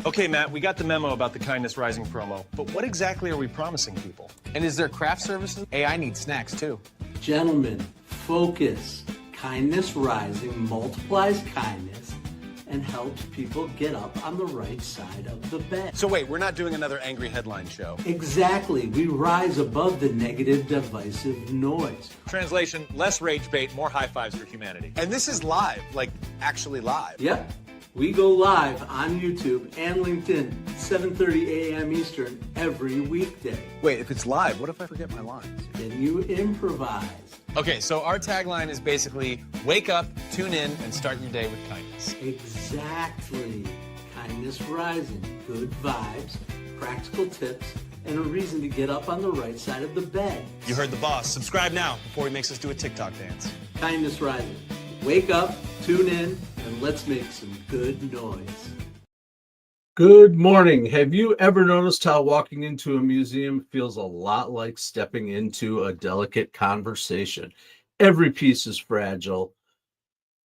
Okay, Matt, we got the memo about the Kindness Rising promo, but what exactly are we promising people? And is there craft services? Hey, I need snacks too. Gentlemen, focus. Kindness Rising multiplies kindness and helps people get up on the right side of the bed. So wait, we're not doing another angry headline show. Exactly. We rise above the negative, divisive noise. Translation, less rage bait, more high fives for humanity. And this is live, like actually live. Yep. We go live on YouTube and LinkedIn, 7:30 a.m. Eastern every weekday. Wait, if it's live, what if I forget my lines? Then you improvise. Okay, so our tagline is basically wake up, tune in, and start your day with kindness. Exactly. Kindness Rising. Good vibes, practical tips, and a reason to get up on the right side of the bed. You heard the boss. Subscribe now before he makes us do a TikTok dance. Kindness Rising. Wake up, tune in, and let's make some good noise. Good morning. Have you ever noticed how walking into a museum feels a lot like stepping into a delicate conversation? Every piece is fragile.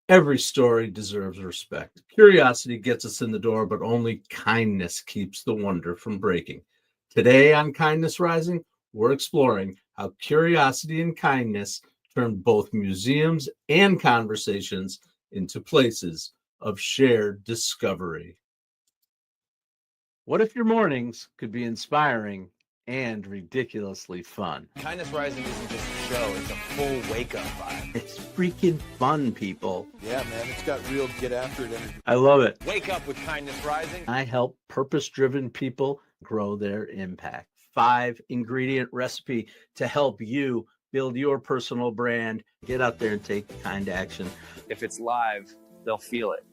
Every story deserves respect. Curiosity gets us in the door, but only kindness keeps the wonder from breaking. Today on Kindness Rising, we're exploring how curiosity and kindness turn both museums and conversations into places of shared discovery. What if your mornings could be inspiring and ridiculously fun? Kindness Rising isn't just a show, it's a full wake-up vibe. It's freaking fun, people. Yeah, man, it's got real get after it energy. I love it. Wake up with Kindness Rising. I help purpose-driven people grow their impact. 5-ingredient recipe to help you build your personal brand. Get out there and take kind action. If it's live, they'll feel it.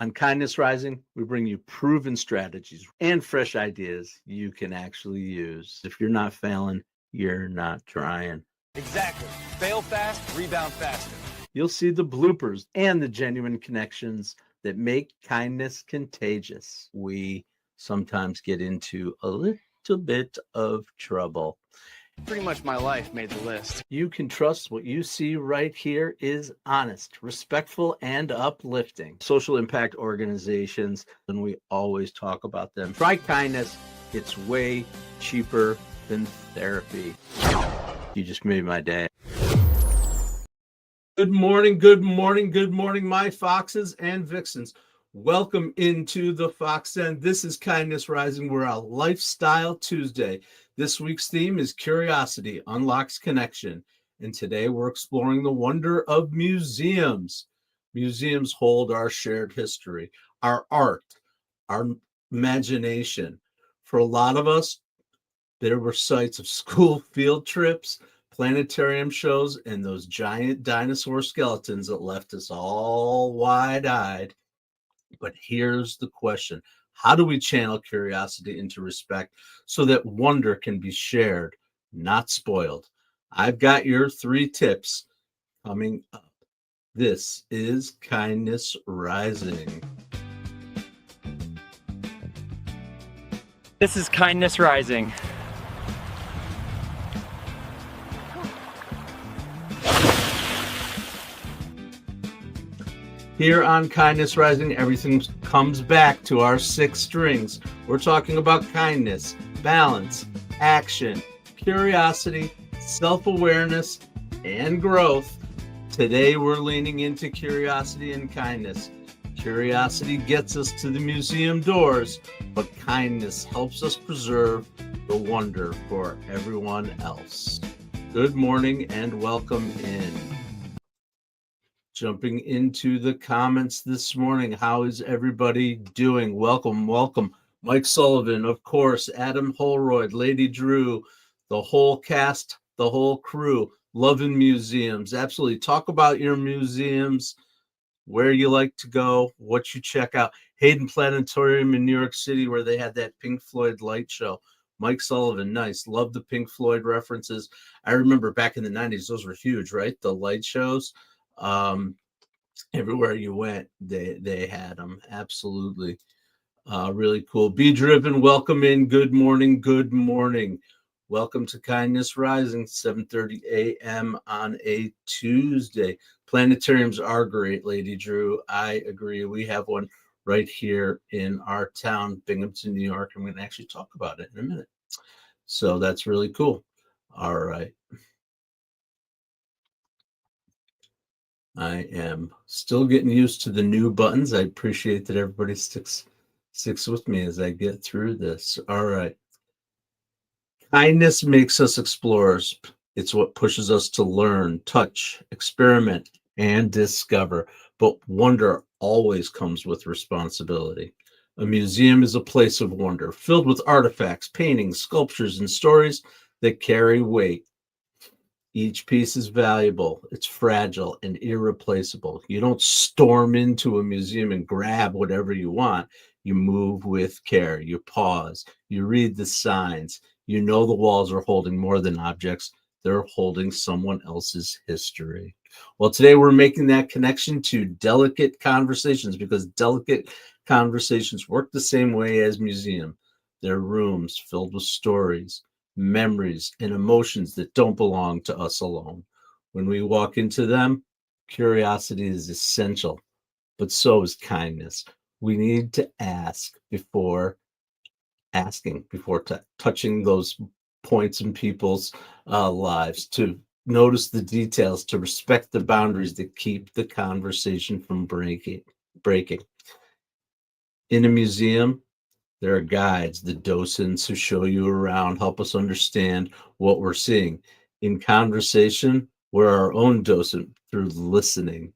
On Kindness Rising, we bring you proven strategies and fresh ideas you can actually use. If you're not failing, you're not trying. Exactly. Fail fast, rebound faster. You'll see the bloopers and the genuine connections that make kindness contagious. We sometimes get into a little bit of trouble. Pretty much my life made the list. You can trust what you see right here is honest, respectful, and uplifting. Social impact organizations, and we always talk about them. Try kindness. It's way cheaper than therapy. You just made my day. Good morning, good morning, good morning, my foxes and vixens. Welcome into the Fox Den. This is Kindness Rising. We're a Lifestyle Tuesday. This week's theme is Curiosity Unlocks Connection. And today we're exploring the wonder of museums. Museums hold our shared history, our art, our imagination. For a lot of us, there were sites of school field trips, planetarium shows, and those giant dinosaur skeletons that left us all wide-eyed. But here's the question. How do we channel curiosity into respect so that wonder can be shared, not spoiled? I've got your 3 tips coming up. This is Kindness Rising. This is Kindness Rising. Here on Kindness Rising, everything comes back to our 6 strings. We're talking about kindness, balance, action, curiosity, self-awareness, and growth. Today, we're leaning into curiosity and kindness. Curiosity gets us to the museum doors, but kindness helps us preserve the wonder for everyone else. Good morning and welcome in. Jumping into the comments this morning. How is everybody doing? Welcome, welcome. Mike Sullivan, of course, Adam Holroyd, Lady Drew, the whole cast, the whole crew, loving museums. Absolutely. Talk about your museums, where you like to go, what you check out. Hayden Planetarium in New York City, where they had that Pink Floyd light show. Mike Sullivan, nice. Love the Pink Floyd references. I remember back in the 90s, those were huge, right? The light shows. Everywhere you went, they had them. Absolutely. Really cool. Be driven. Welcome in. Good morning. Good morning. Welcome to Kindness Rising, 7:30 a.m. on a Tuesday. Planetariums are great, Lady Drew. I agree. We have one right here in our town, Binghamton, New York. I'm going to actually talk about it in a minute. So that's really cool. All right. I am still getting used to the new buttons. I appreciate that everybody sticks with me as I get through this. All right. Kindness makes us explorers. It's what pushes us to learn, touch, experiment, and discover. But wonder always comes with responsibility. A museum is a place of wonder, filled with artifacts, paintings, sculptures, and stories that carry weight. Each piece is valuable, it's fragile and irreplaceable. You don't storm into a museum and grab whatever you want. You move with care, you pause, you read the signs. You know the walls are holding more than objects, they're holding someone else's history. Well, today we're making that connection to delicate conversations, because delicate conversations work the same way as museum. They're rooms filled with stories, memories, and emotions that don't belong to us alone. When we walk into them, curiosity is essential, but so is kindness. We need to ask before asking, before touching those points in people's lives, to notice the details, to respect the boundaries that keep the conversation from breaking. In a museum, there are guides, the docents who show you around, help us understand what we're seeing. In conversation, we're our own docent through listening.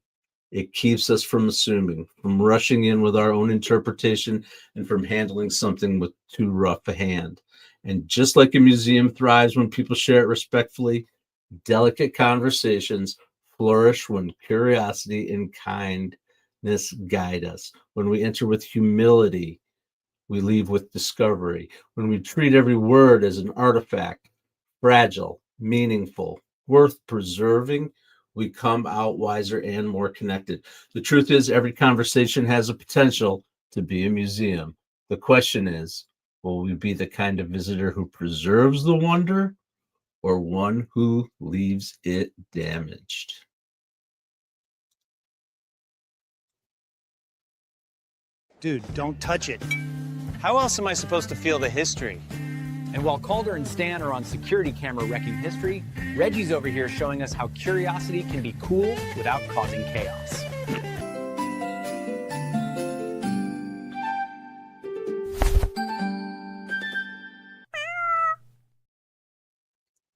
It keeps us from assuming, from rushing in with our own interpretation, and from handling something with too rough a hand. And just like a museum thrives when people share it respectfully, delicate conversations flourish when curiosity and kindness guide us. When we enter with humility, we leave with discovery. When we treat every word as an artifact, fragile, meaningful, worth preserving, we come out wiser and more connected. The truth is, every conversation has a potential to be a museum. The question is, will we be the kind of visitor who preserves the wonder, or one who leaves it damaged? Dude, don't touch it. How else am I supposed to feel the history? And while Calder and Stan are on security camera wrecking history, Reggie's over here showing us how curiosity can be cool without causing chaos.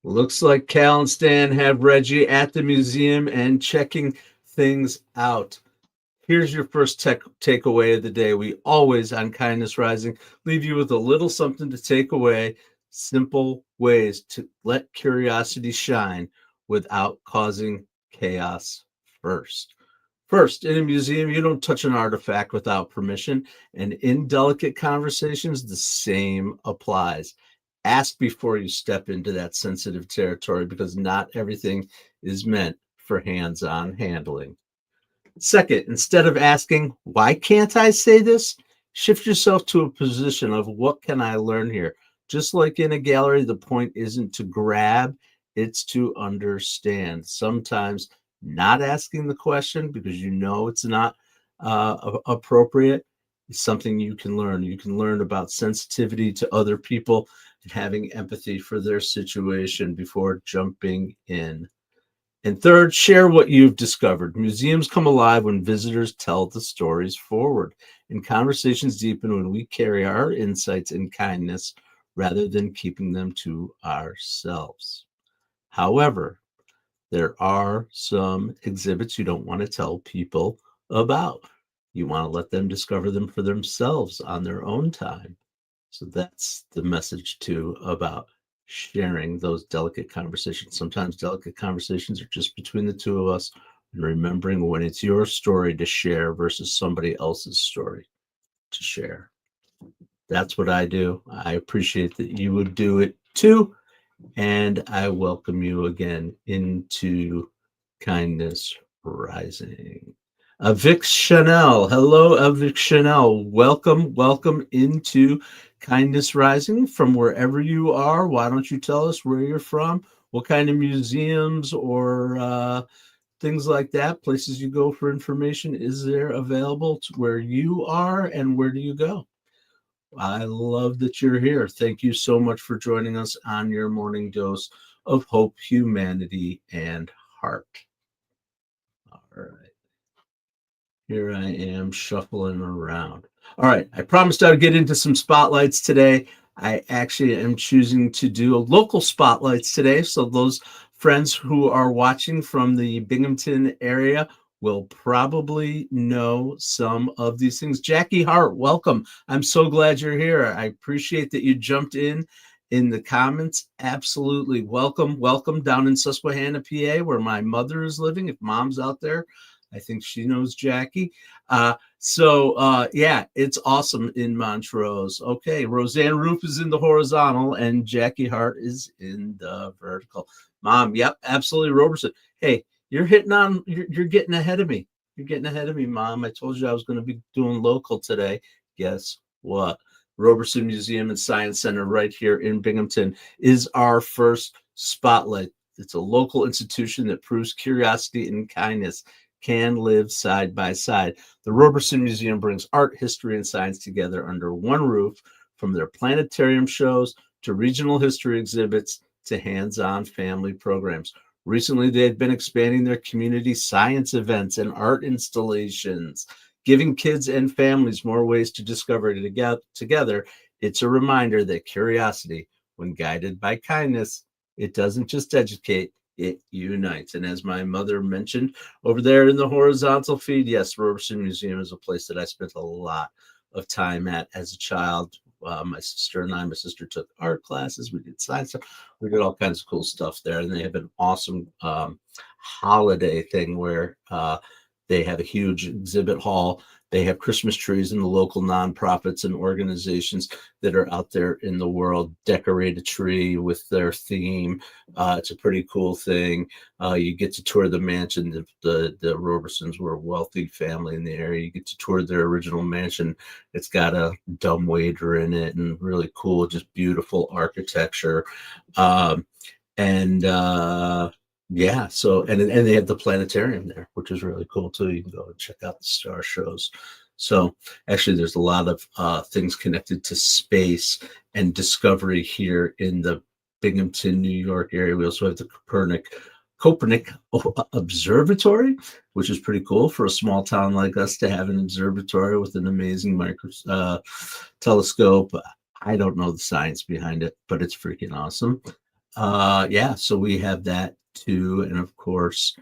Looks like Cal and Stan have Reggie at the museum and checking things out. Here's your first takeaway of the day. We always, on Kindness Rising, leave you with a little something to take away, simple ways to let curiosity shine without causing chaos first. First, in a museum, you don't touch an artifact without permission, and in delicate conversations, the same applies. Ask before you step into that sensitive territory, because not everything is meant for hands-on handling. Second, instead of asking, why can't I say this? Shift yourself to a position of, what can I learn here? Just like in a gallery, the point isn't to grab, it's to understand. Sometimes not asking the question because you know it's not appropriate is something you can learn. You can learn about sensitivity to other people and having empathy for their situation before jumping in. And third, share what you've discovered. Museums come alive when visitors tell the stories forward, and conversations deepen when we carry our insights and kindness rather than keeping them to ourselves. However, there are some exhibits you don't want to tell people about. You want to let them discover them for themselves on their own time. So that's the message too about sharing those delicate conversations. Sometimes delicate conversations are just between the two of us, and remembering when it's your story to share versus somebody else's story to share. That's what I do. I appreciate that you would do it too. And I welcome you again into Kindness Rising. Vic Chanel. Hello, Vic Chanel. Welcome into Kindness Rising from wherever you are. Why don't you tell us where you're from, what kind of museums or things like that, places you go for information. Is there available to where you are, and where do you go? I love that you're here. Thank you so much for joining us on your morning dose of hope, humanity, and heart. All right. Here I am shuffling around. All right. I promised I'd get into some spotlights today. I actually am choosing to do local spotlights today. So those friends who are watching from the Binghamton area will probably know some of these things. Jackie Hart, welcome. I'm so glad you're here. I appreciate that you jumped in the comments. Absolutely. Welcome down in Susquehanna, PA, where my mother is living. If mom's out there, I think she knows Jackie. Yeah, it's awesome in Montrose. Okay, Roseanne Roof is in the horizontal and Jackie Hart is in the vertical. Mom, yep, absolutely, Robertson. Hey, you're getting ahead of me. You're getting ahead of me, Mom. I told you I was going to be doing local today. Guess what? Robertson Museum and Science Center right here in Binghamton is our first spotlight. It's a local institution that proves curiosity and kindness can live side by side. The Robertson Museum brings art, history, and science together under one roof, from their planetarium shows to regional history exhibits to hands-on family programs. Recently, they have been expanding their community science events and art installations, giving kids and families more ways to discover it together. It's a reminder that curiosity, when guided by kindness, it doesn't just educate, it unites. And as my mother mentioned over there in the horizontal feed, yes, Robertson Museum is a place that I spent a lot of time at as a child. My sister took art classes. We did science. We did all kinds of cool stuff there. And they have an awesome holiday thing where they have a huge exhibit hall. They have Christmas trees, and the local nonprofits and organizations that are out there in the world decorate a tree with their theme. It's a pretty cool thing. You get to tour the mansion. The Robertsons were a wealthy family in the area. You get to tour their original mansion. It's got a dumbwaiter in it and really cool, just beautiful architecture. Yeah, so and they have the planetarium there, which is really cool too. You can go and check out the star shows. So actually, there's a lot of things connected to space and discovery here in the Binghamton, New York area. We also have the Copernic Observatory, which is pretty cool for a small town like us to have an observatory with an amazing telescope. I don't know the science behind it, but it's freaking awesome. Yeah, so we have that too, and of course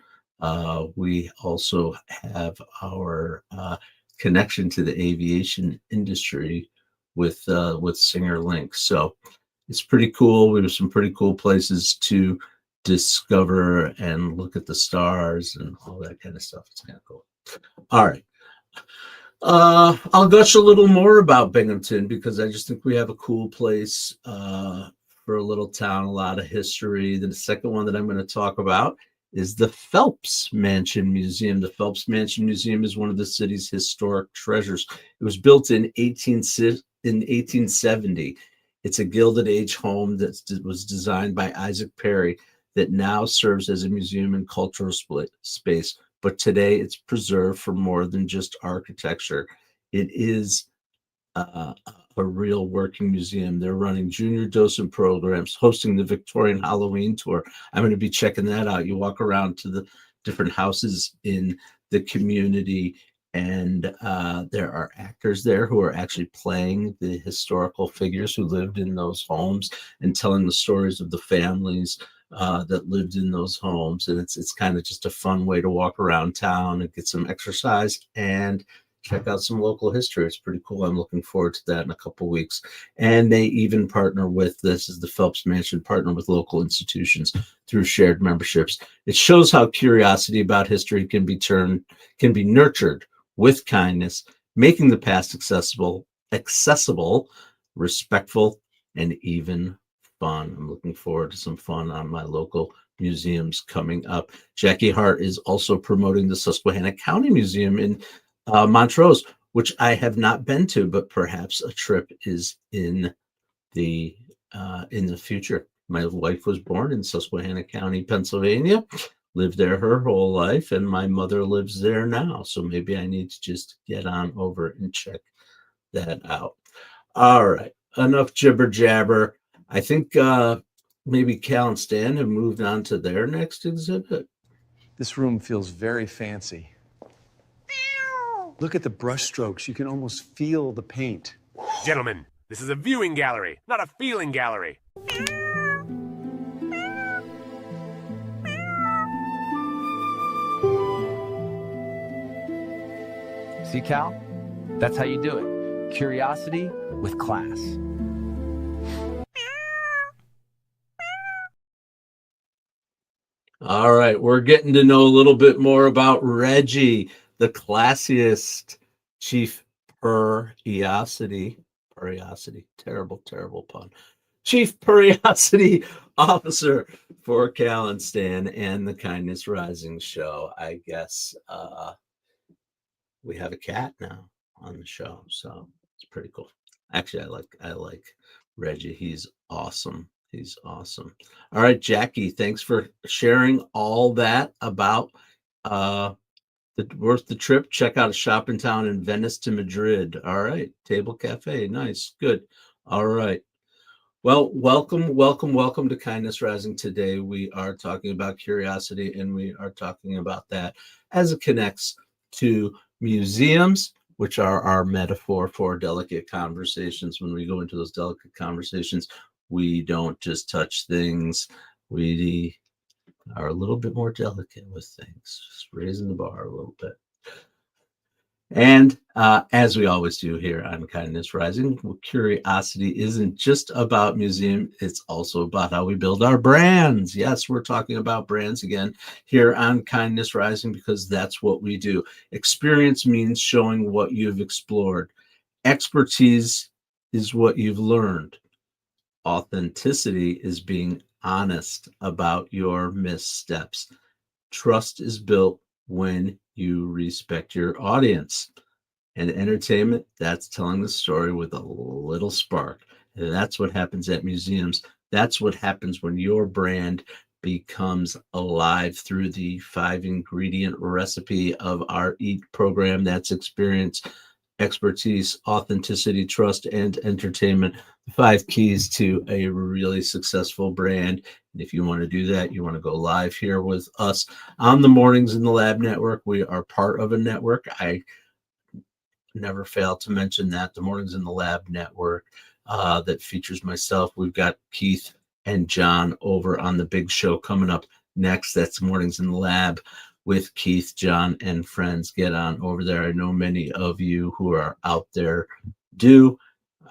we also have our connection to the aviation industry with Singer Link. So it's pretty cool. We have some pretty cool places to discover and look at the stars and all that kind of stuff. It's kind of cool. All right. I'll gush a little more about Binghamton because I just think we have a cool place for a little town, a lot of history. Then the second one that I'm going to talk about is the Phelps Mansion Museum. The Phelps Mansion Museum is one of the city's historic treasures. It was built in 1870. It's a Gilded Age home that was designed by Isaac Perry that now serves as a museum and cultural space. But today it's preserved for more than just architecture. It is a real working museum. They're running junior docent programs, hosting the Victorian Halloween tour. I'm going to be checking that out. You walk around to the different houses in the community, and there are actors there who are actually playing the historical figures who lived in those homes and telling the stories of the families that lived in those homes. And it's kind of just a fun way to walk around town and get some exercise and check out some local history. It's pretty cool. I'm looking forward to that in a couple of weeks. And they even partner with, this is the Phelps Mansion, partner with local institutions through shared memberships. It shows how curiosity about history can be nurtured with kindness, making the past accessible, respectful, and even fun. I'm looking forward to some fun on my local museums coming up. Jackie Hart is also promoting the Susquehanna County Museum in Montrose, which I have not been to, but perhaps a trip is in the future. My wife was born in Susquehanna County, Pennsylvania, lived there her whole life, and my mother lives there now. So maybe I need to just get on over and check that out. All right, enough jibber jabber. I think maybe Cal and Stan have moved on to their next exhibit. This room feels very fancy. Look at the brush strokes. You can almost feel the paint. Gentlemen, this is a viewing gallery, not a feeling gallery. See, Cal? That's how you do it. Curiosity with class. All right, we're getting to know a little bit more about Reggie, the classiest chief Curiosity, terrible, terrible pun. Chief Curiosity Officer for Cal and Stan and the Kindness Rising show. I guess we have a cat now on the show, so it's pretty cool. Actually, I like Reggie. He's awesome. He's awesome. All right, Jackie, thanks for sharing all that about worth the trip. Check out a shop in town in Venice to Madrid. All right, Table Cafe. Nice. Good. All right. Well, welcome to Kindness Rising. Today we are talking about curiosity, and we are talking about that as it connects to museums, which are our metaphor for delicate conversations. When we go into those delicate conversations, we don't just touch things. We are a little bit more delicate with things, just raising the bar a little bit. And as we always do here on Kindness Rising, curiosity isn't just about museum. It's also about how we build our brands. Yes, we're talking about brands again here on Kindness Rising because that's what we do. Experience means showing what you've explored. Expertise is what you've learned. Authenticity is being honest about your missteps. Trust is built when you respect your audience. And entertainment, that's telling the story with a little spark. And that's what happens at museums. That's what happens when your brand becomes alive through the 5-ingredient recipe of our EAT program. That's experience, expertise, authenticity, trust, and entertainment. The 5 keys to a really successful brand. And if you want to do that, you want to go live here with us on the Mornings in the Lab Network. We are part of a network. I never fail to mention that, the Mornings in the Lab Network that features myself. We've got Keith and John over on the big show coming up next. That's Mornings in the Lab with Keith, John, and friends. Get on over there. I know many of you who are out there do.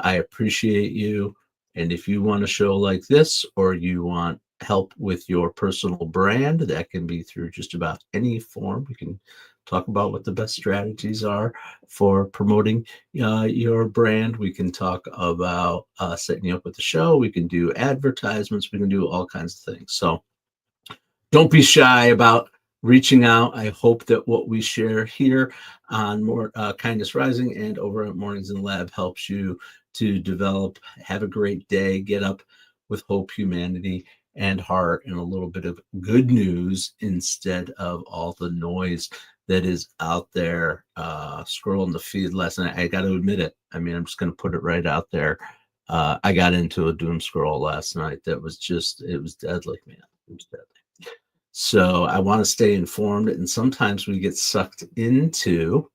I appreciate you. And if you want a show like this, or you want help with your personal brand, that can be through just about any form. We can talk about what the best strategies are for promoting your brand. We can talk about setting you up with the show. We can do advertisements. We can do all kinds of things. So don't be shy about reaching out. I hope that what we share here on more Kindness Rising and over at Mornings in the Lab helps you to develop, have a great day, get up with hope, humanity, and heart, and a little bit of good news instead of all the noise that is out there. Scrolling the feed last night, I got to admit it. I mean, I'm just going to put it right out there. I got into a doom scroll last night that was just, it was deadly, man. It was deadly. So I want to stay informed, and sometimes we get sucked into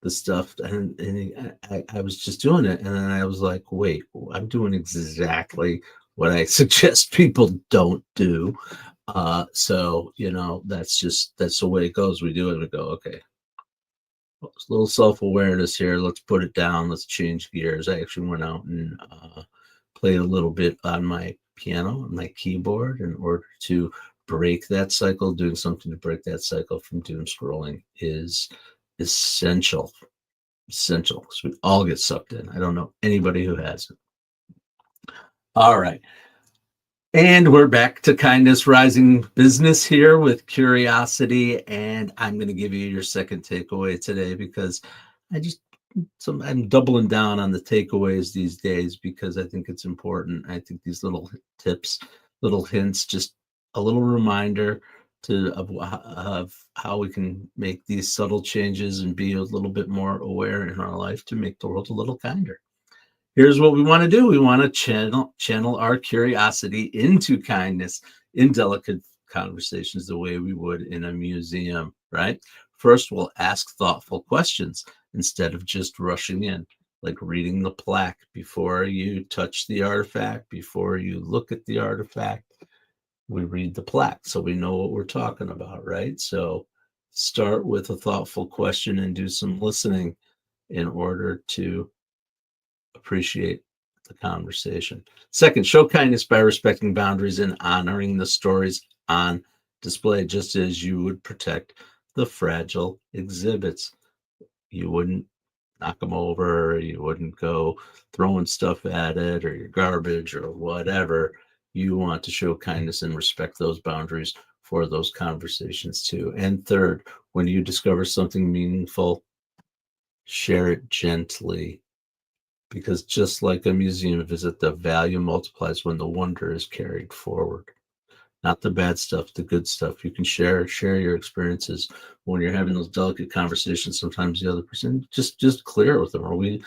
the stuff, and I was just doing it, and then I was like, wait, I'm doing exactly what I suggest people don't do. So, you know, that's the way it goes. We do it and we go, okay, a little self-awareness here. Let's put it down. Let's change gears. I actually went out and played a little bit on my piano, on my keyboard, in order to break that cycle. Doing something to break that cycle from doom scrolling is essential, because we all get sucked in. I don't know anybody who hasn't. All right. And we're back to Kindness Rising Business here with curiosity. And I'm going to give you your second takeaway today, because I'm doubling down on the takeaways these days, because I think it's important. I think these little tips, little hints, just a little reminder of how we can make these subtle changes and be a little bit more aware in our life to make the world a little kinder. Here's what we want to do. We want to channel our curiosity into kindness in delicate conversations the way we would in a museum, right? First, we'll ask thoughtful questions instead of just rushing in, like reading the plaque before you touch the artifact, before you look at the artifact. We read the plaque so we know what we're talking about, right? So start with a thoughtful question and do some listening in order to appreciate the conversation. Second, show kindness by respecting boundaries and honoring the stories on display, just as you would protect the fragile exhibits. You wouldn't knock them over, you wouldn't go throwing stuff at it or your garbage or whatever. You want to show kindness and respect those boundaries for those conversations too. And third, when you discover something meaningful, share it gently. Because just like a museum visit, the value multiplies when the wonder is carried forward. Not the bad stuff, the good stuff. You can share your experiences when you're having those delicate conversations. Sometimes the other person just clear it with them.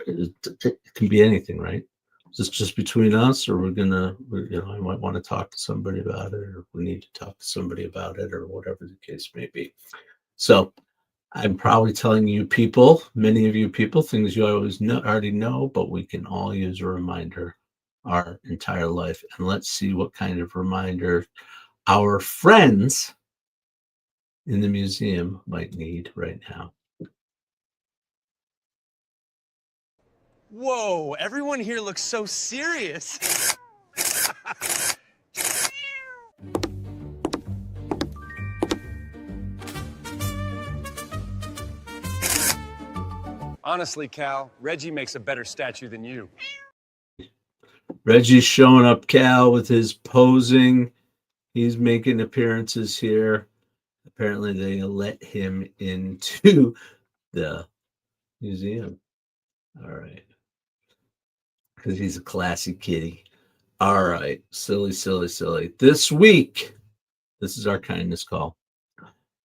It can be anything, right? Is this just between us, or I might want to talk to somebody about it, or we need to talk to somebody about it, or whatever the case may be. So I'm probably telling you people, many of you people, things you already know, but we can all use a reminder our entire life. And let's see what kind of reminder our friends in the museum might need right now. Whoa, everyone here looks so serious. Honestly, Cal, Reggie makes a better statue than you. Reggie's showing up, Cal, with his posing. He's making appearances here. Apparently, they let him into the museum. All right. Because he's a classy kitty. All right. Silly. This week, this is our kindness call.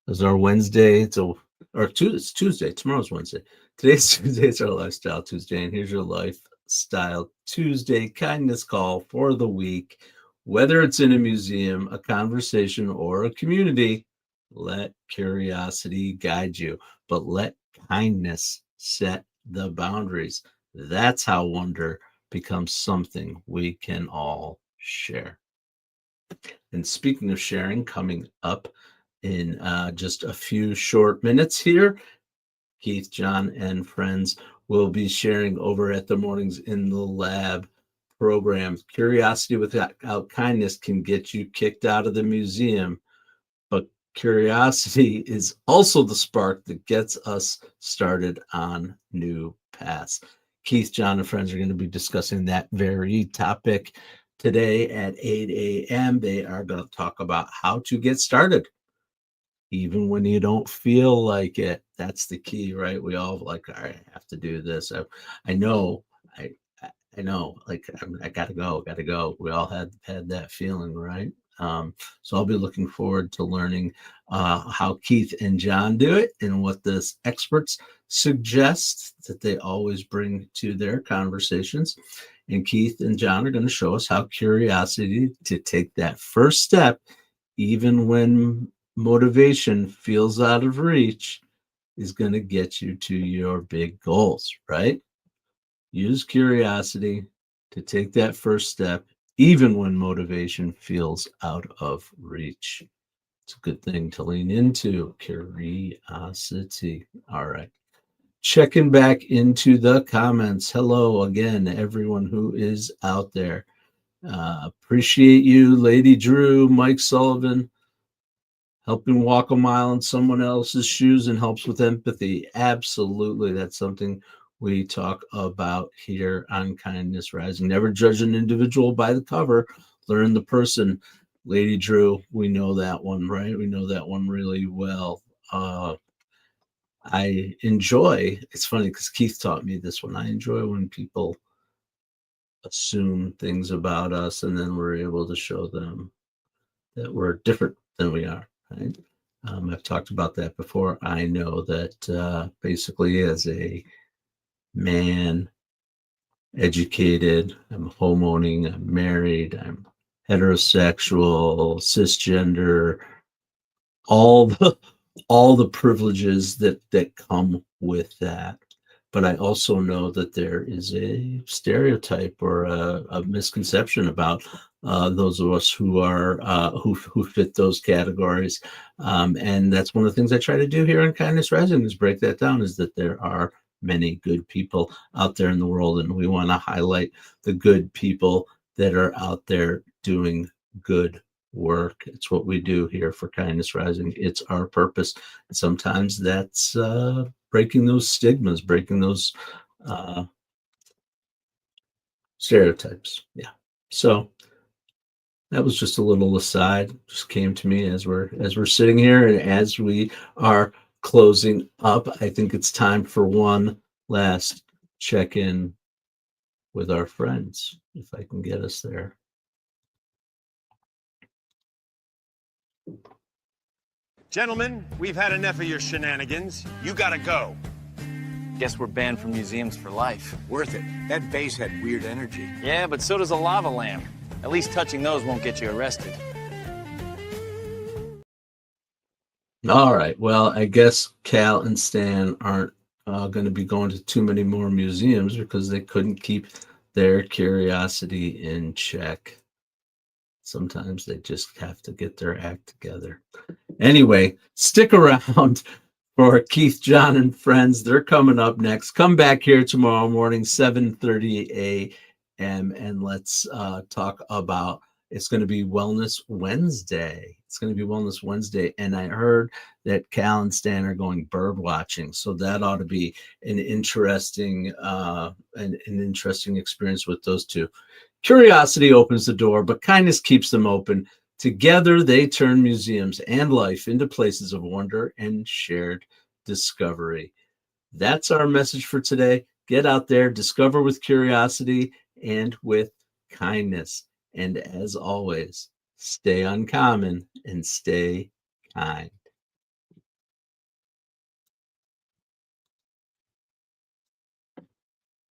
This is our Wednesday. It's Tuesday. Tomorrow's Wednesday. Today's Tuesday. It's our Lifestyle Tuesday. And here's your Lifestyle Tuesday kindness call for the week. Whether it's in a museum, a conversation, or a community, let curiosity guide you, but let kindness set the boundaries. That's how wonder becomes something we can all share. And speaking of sharing, coming up in just a few short minutes here, Keith, John, and friends will be sharing over at the Mornings in the Lab program. Curiosity without kindness can get you kicked out of the museum, but curiosity is also the spark that gets us started on new paths. Keith, John, and friends are going to be discussing that very topic today at 8 a.m. They are going to talk about how to get started, even when you don't feel like it. That's the key, right? We all all right, I have to do this. I know, like I gotta go. We all had that feeling, right? So I'll be looking forward to learning how Keith and John do it and what the experts suggest that they always bring to their conversations. And Keith and John are going to show us how curiosity to take that first step, even when motivation feels out of reach, is going to get you to your big goals, right? Use curiosity to take that first step, even when motivation feels out of reach. It's a good thing to lean into. Curiosity. All right. Checking back into the comments. Hello again, everyone who is out there. Appreciate you, Lady Drew, Mike Sullivan. Helping walk a mile in someone else's shoes and helps with empathy. Absolutely. That's something we talk about here on Kindness Rising. Never judge an individual by the cover. Learn the person. Lady Drew, we know that one, right? We know that one really well. I enjoy, it's funny because Keith taught me this one. I enjoy when people assume things about us and then we're able to show them that we're different than we are, right? I've talked about that before. I know that basically as a man, educated, I'm homeowning, I'm married, I'm heterosexual, cisgender, all the privileges that come with that. But I also know that there is a stereotype or a misconception about those of us who are who fit those categories, and that's one of the things I try to do here on Kindness Rising is break that down. Is that there are many good people out there in the world, and we want to highlight the good people that are out there doing good work. It's what we do here for Kindness Rising. It's our purpose. And sometimes that's breaking those stigmas, breaking those stereotypes. Yeah. So that was just a little aside. Just came to me as we're sitting here and as we are closing up. I think it's time for one last check-in with our friends, if I can get us there. Gentlemen, we've had enough of your shenanigans. You gotta go. Guess we're banned from museums for life. Worth it. That vase had weird energy. Yeah, but so does a lava lamp. At least touching those won't get you arrested. All right. Well, I guess Cal and Stan aren't going to be going to too many more museums because they couldn't keep their curiosity in check. Sometimes they just have to get their act together. Anyway, stick around for Keith, John, and friends. They're coming up next. Come back here tomorrow morning, 7:30 a.m., and let's talk about, it's going to be Wellness Wednesday. It's going to be Wellness Wednesday, and I heard that Cal and Stan are going bird watching, so that ought to be an interesting an interesting experience with those two. Curiosity opens the door, but kindness keeps them open. Together, they turn museums and life into places of wonder and shared discovery. That's our message for today. Get out there, discover with curiosity and with kindness. And as always, stay uncommon and stay kind.